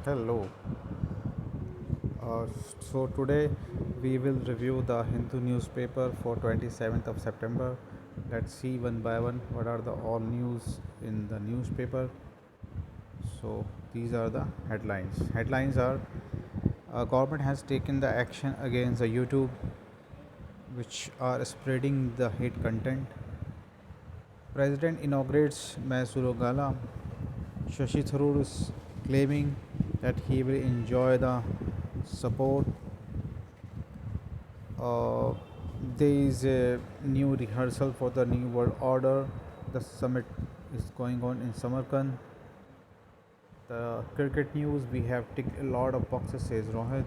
Hello. So today we will review the Hindu newspaper for 27th of September. Let's see one by one what are the all news in the newspaper. So these are the headlines. Headlines are government has taken the action against the YouTube which are spreading the hate content. President inaugurates Mysuru Gala. Shashi Tharoor is claiming that he will enjoy the support. Uh, there is a new rehearsal for the New World Order. The summit is going on in Samarkand. The cricket news we have ticked a lot of boxes, says Rohit.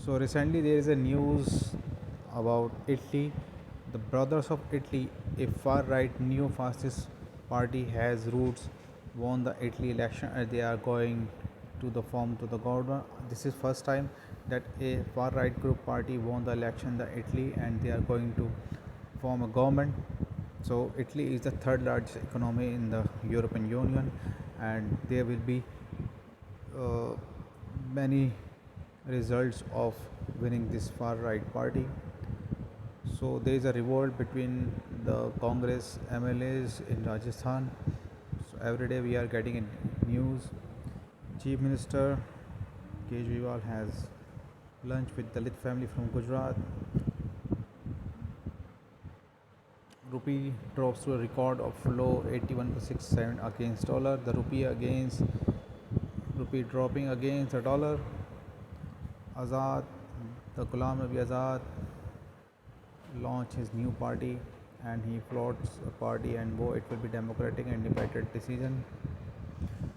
So recently there is a news about Italy. The Brothers of Italy, a far-right neo-fascist party, has roots, won the Italy election, and they are going to the form to the government. This is first time that a far-right group party won the election in the Italy, and they are going to form a government. So Italy is the third largest economy in the European Union, and there will be uh, many results of winning this far right party. So there is a revolt between the Congress MLAs in Rajasthan. So every day we are getting news. Chief Minister Kejriwal has lunch with Dalit family from Gujarat. Rupee drops to a record of low 81.67 against dollar. The rupee dropping against the dollar. Azad, the Ghulam Nabi Azad launch his new party, and he floats a party and it will be democratic and independent decision.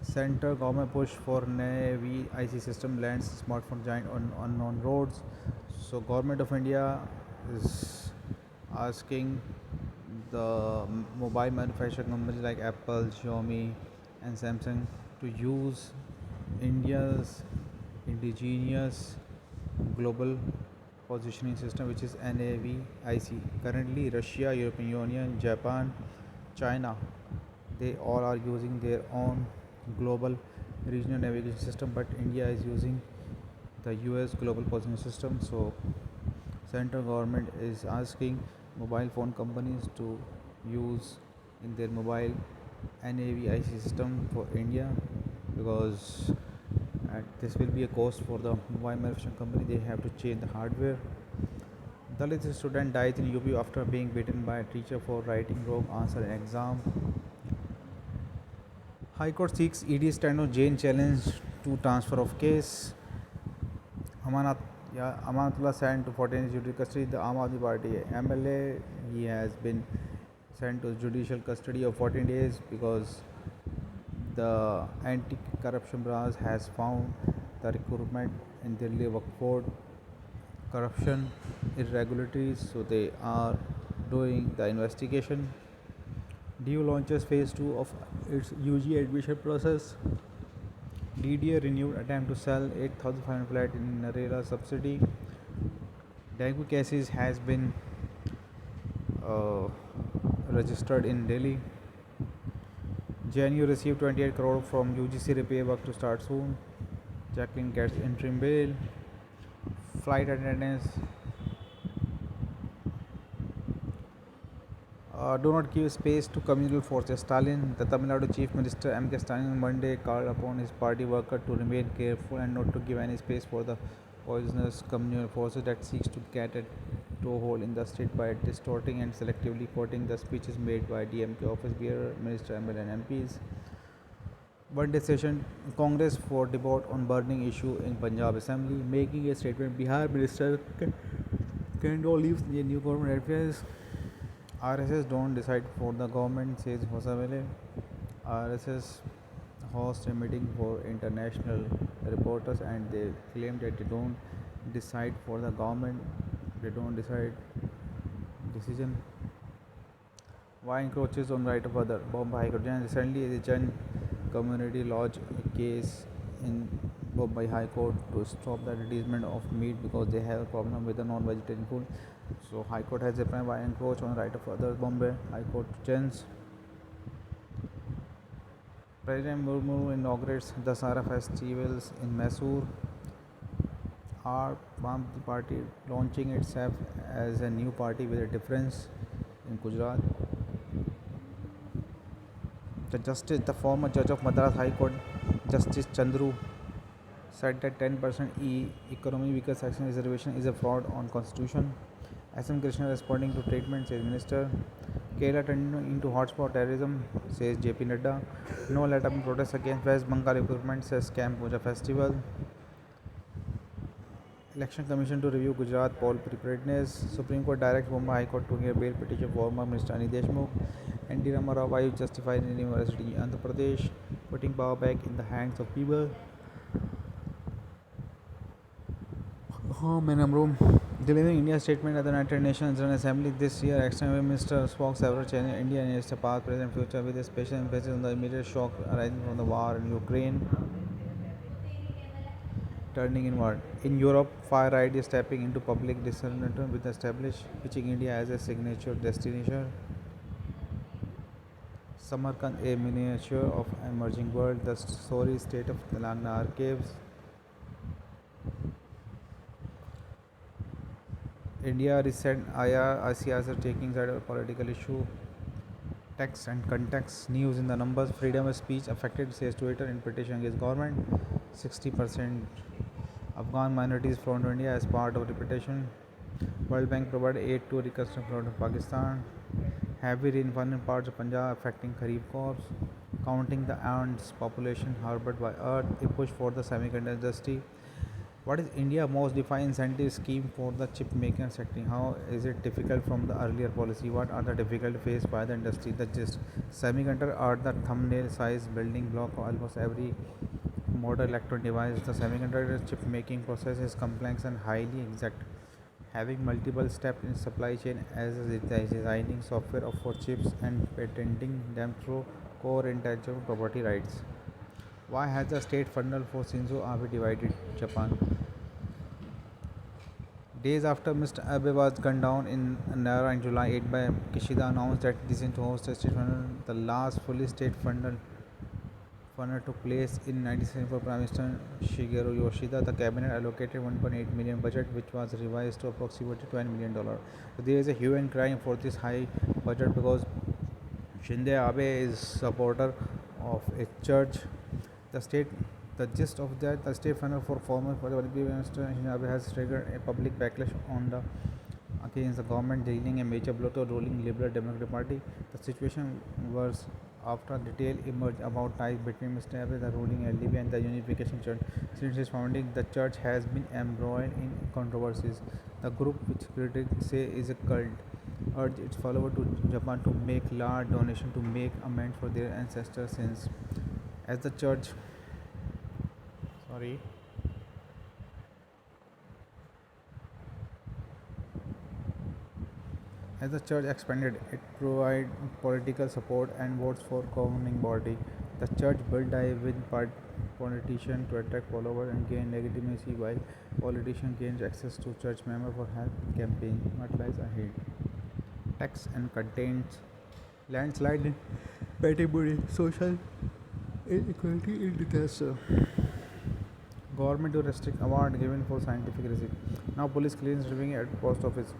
Center government push for Navy IC system lands smartphone giant on unknown roads. So government of India is asking the mobile manufacturing companies like Apple, Xiaomi, and Samsung to use India's indigenous global positioning system, which is NAVIC. Currently, Russia, European Union, Japan, China, they all are using their own global regional navigation system, but India is using the US global positioning system. So, central government is asking mobile phone companies to use in their mobile NAVIC system for India, because this will be a cost for the mobile manufacturing company. They have to change the hardware. Dalit student dies in UP after being beaten by a teacher for writing wrong answer in exam. High Court seeks ED Stano Jain challenge to transfer of case. Amanat Amanatullah sent to 14 days judicial custody. The Aam Aadmi Party MLA, he has been sent to judicial custody of 14 days because the anti-corruption branch has found the recruitment in Delhi Waqf Board corruption irregularities, so they are doing the investigation. DU launches phase 2 of its UG admission process. DDA renewed attempt to sell 8,500 flat in Narela subsidy. Dengue cases has been uh, registered in Delhi. JNU received 28 crore from UGC repair work to start soon. Jacqueline gets interim bail. Flight attendants do not give space to communal forces. Stalin, the Tamil Nadu Chief Minister M.K. Stalin on Monday called upon his party worker to remain careful and not to give any space for the poisonous communal forces that seeks to get a toehold in the state by distorting and selectively quoting the speeches made by DMK office bearer, Minister, ML and MPs. One day session Congress for debate on burning issue in Punjab Assembly, making a statement. Bihar Minister can now leave the new government affairs. RSS don't decide for the government, says Hosavele. RSS hosts a meeting for international reporters, and they claim that they don't decide for the government. They don't decide decision. Why encroaches on right of other? Bombay High Court. Recently, the Jain community lodged a case in Bombay High Court to stop the advertisement of meat because they have a problem with the non-vegetarian food. So High Court has defined why encroach on right of others. Bombay High Court Jains. President Murmu inaugurates Dasara festivals in Mysore. Our Aam Party launching itself as a new party with a difference in Gujarat. The former judge of Madras High Court, Justice Chandru, said that 10% economy weaker section reservation is a fraud on constitution. SM Krishna responding to treatment, says Minister. Kerala turned into hotspot terrorism, says JP Nadda. No let up in protest against West Bengal recruitment, says Camp Puja Festival. Election Commission to review Gujarat poll preparedness. Supreme Court directs Mumbai High Court to hear bail petition for former Minister Ani Deshmukh. NT Ramarao Vayu justified in University Andhra Pradesh, putting power back in the hands of people. Home and Room. Delivering India's statement at the United Nations General Assembly this year, External Minister spoke several challenges India and its past, present, future, with a special emphasis on the immediate shock arising from the war in Ukraine. Turning inward. In Europe, far right is stepping into public discernment with established pitching India as a signature destination. Samarkand, a miniature of emerging world, the story state of Telangana archives. India recent ICRs are taking side of a political issue. Text and context. News in the numbers. Freedom of speech affected, says Twitter in petition against government. 60% Afghan minorities flown to India as part of reputation. World Bank provided aid to reconstruct flood of Pakistan. Heavy rainfall in parts of Punjab affecting Kharif crops. Counting the ants population harbored by Earth. A push for the semiconductor industry. What is India's most defined incentive scheme for the chip making sector? How is it difficult from the earlier policy? What are the difficulties faced by the industry? The gist. Semiconductor are the thumbnail size building block of almost every modern electronic device. The semiconductor chip making process is complex and highly exact, having multiple steps in supply chain as designing software for chips and patenting them through core intellectual property rights. Why has the state funnel for Shinzo Abe divided Japan? Days after Mr. Abe was gunned down in Nara in July 8 by Kishida announced that this is to host a state funnel. The last fully state funnel took place in 1974 for Prime Minister Shigeru Yoshida. The cabinet allocated 1.8 million budget, which was revised to approximately $20 million. So there is a hue and cry for this high budget because Shinzo Abe is supporter of a church. The state, the gist of that, the state funnel for former Minister Shinzo Abe has triggered a public backlash on the against the government, dealing a major blow to the ruling Liberal Democratic Party. The situation was after detail emerged about ties between Mr. Abe, the ruling LDP, and the Unification Church. Since its founding, the church has been embroiled in controversies. The group, which critics say is a cult, urged its followers to Japan to make large donations to make amends for their ancestors' sins. As the church, sorry, as the church expanded, it provided political support and votes for governing body. The church built a with politicians to attract followers and gain legitimacy, while politicians gained access to church members for help campaign. What lies ahead? Text and contents. Landslide in Pettybury, social inequality in disaster. Government to restrict award given for scientific research. Now police clearance reviewing at post office.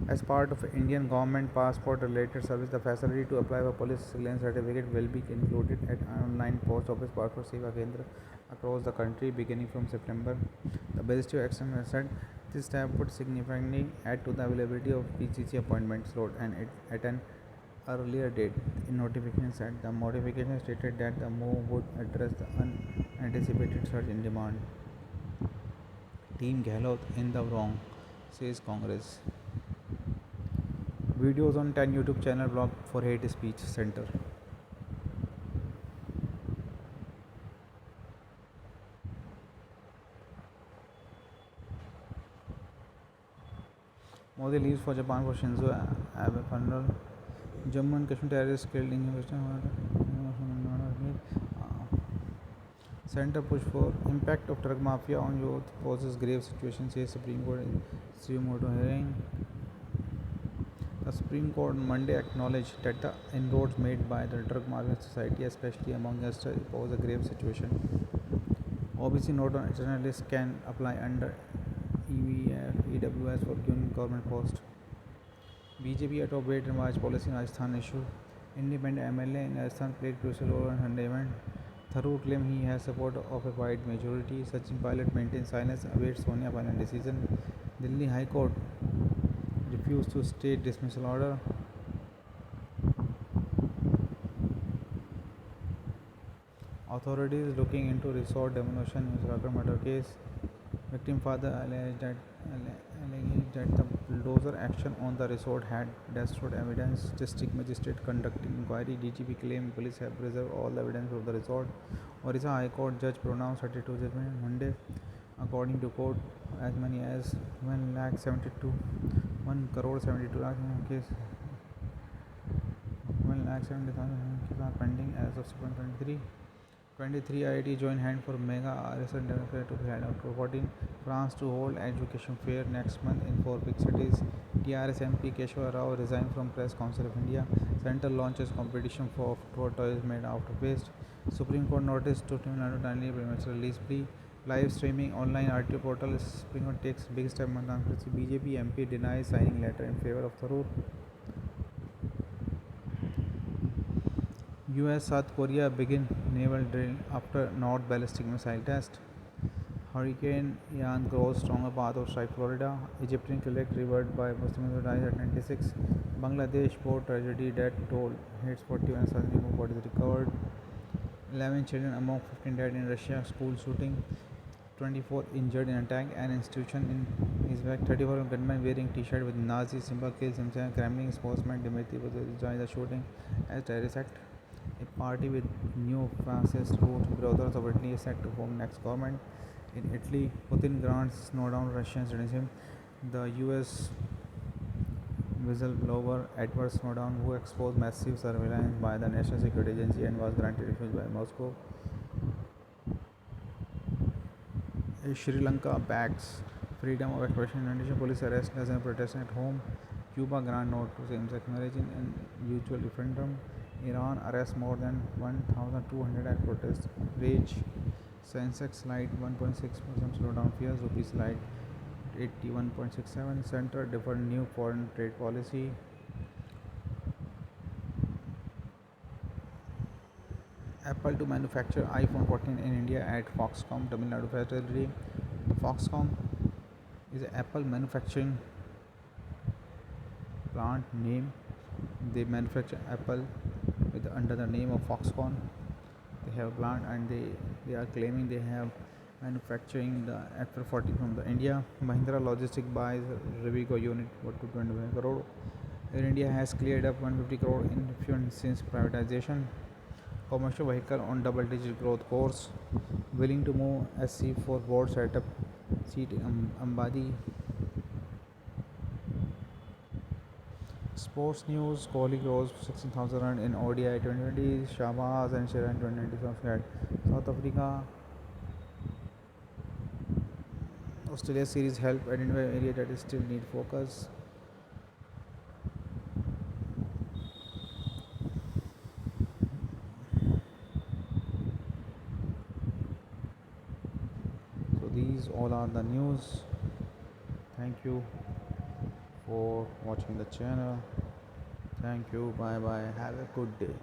As part of Indian government passport related service, the facility to apply for police clearance certificate will be included at online post office passport seva kendra across the country beginning from September. The Ministry of External said this step would significantly add to the availability of PCC appointment slot and at an earlier date. In notification said the modification stated that the move would address the unanticipated surge in demand. Team Gehlot in the wrong, says Congress. Videos on 10 YouTube channel blocked for hate speech center. Modi leaves for Japan for Shinzo Abe funeral. Jammu and Kashmir terrorists killed in Center push for impact of drug mafia on youth poses grave situation, says Supreme Court in Sumoto hearing. The Supreme Court on Monday acknowledged that the inroads made by the Drug Market Society, especially among youngsters, pose a grave situation. OBC note on journalists can apply under EWS for given government post. BJP atop weight and march policy in Rajasthan issue. Independent MLA in Rajasthan played crucial role in Sunday event. Tharoor claimed he has support of a wide majority. Sachin Pilot maintains silence, awaits Sonia final decision. Delhi High Court refused to state dismissal order. Authorities looking into resort demolition in Uttarakhand murder case. Victim father alleged that the bulldozer action on the resort had destroyed evidence. District magistrate conducting inquiry. DGP claimed police have preserved all the evidence of the resort. Orissa High Court judge pronounced 32 judgment Monday. According to court, as many as 1 lakh 72 1 crore 72 lakh case 1 lakh 70,000 cases are pending as of September 23 IIT join hand for mega RSN development to be held October 14. France to hold education fair next month in 4 big cities. TRS MP Keshwar Rao resigned from Press Council of India. Center launches competition for toys made out of waste. Supreme Court notice to Tamil Nadu timely premature release plea. Live streaming online RTO portal. Supreme Court takes big step. BJP MP denies signing letter in favor of Tharoor. US South Korea begin naval drill after North ballistic missile test. Hurricane Ian grows stronger path of strike Florida. Egyptian collect revert by Muslims dies at 96. Bangladesh port tragedy death toll hits 41 suddenly more bodies recovered. 11 children among 15 dead in Russia school shooting. 24 injured in attack and institution in Uzbek. 34 gunmen wearing T-shirt with Nazi symbol kills himself. Kremlin spokesman Dmitry Medvedev joined the shooting as terrorist act. A party with neo-fascist roots, brothers of Italy, is set to form next government. In Italy, Putin grants Snowdown Russian citizenship. The US whistleblower Edward Snowden, who exposed massive surveillance by the National Security Agency and was granted refuge by Moscow. Sri Lanka backs freedom of expression. Indonesian police arrest dozen protesters at home. Cuba grant note to same-sex marriage in usual referendum. Iran arrests more than 1,200 at protest rage. Sensex slide 1.6% slowdown fears. Rupee slide 81.67. Center deferred new foreign trade policy. Apple to manufacture iPhone 14 in India at Foxconn Tamil Nadu facility. Foxconn is an Apple manufacturing plant name. They manufacture Apple under the name of Foxconn. They have a plant and they are claiming they have manufacturing the Apple 14 from the India. Mahindra Logistics buys Rivigo unit for 225 crore. Air India has cleared up 150 crore in refund since privatization. Commercial vehicle on double-digit growth course. Willing to move SC for board setup seat in Ambadi. Sports news: Kohli goes 16,000 runs in ODI 2020. Shahbaz and Sharan 2020. South Africa. Australia series help identify area that is still need focus. So these all are the news. Thank you for watching the channel. Thank you. Bye bye. Have a good day.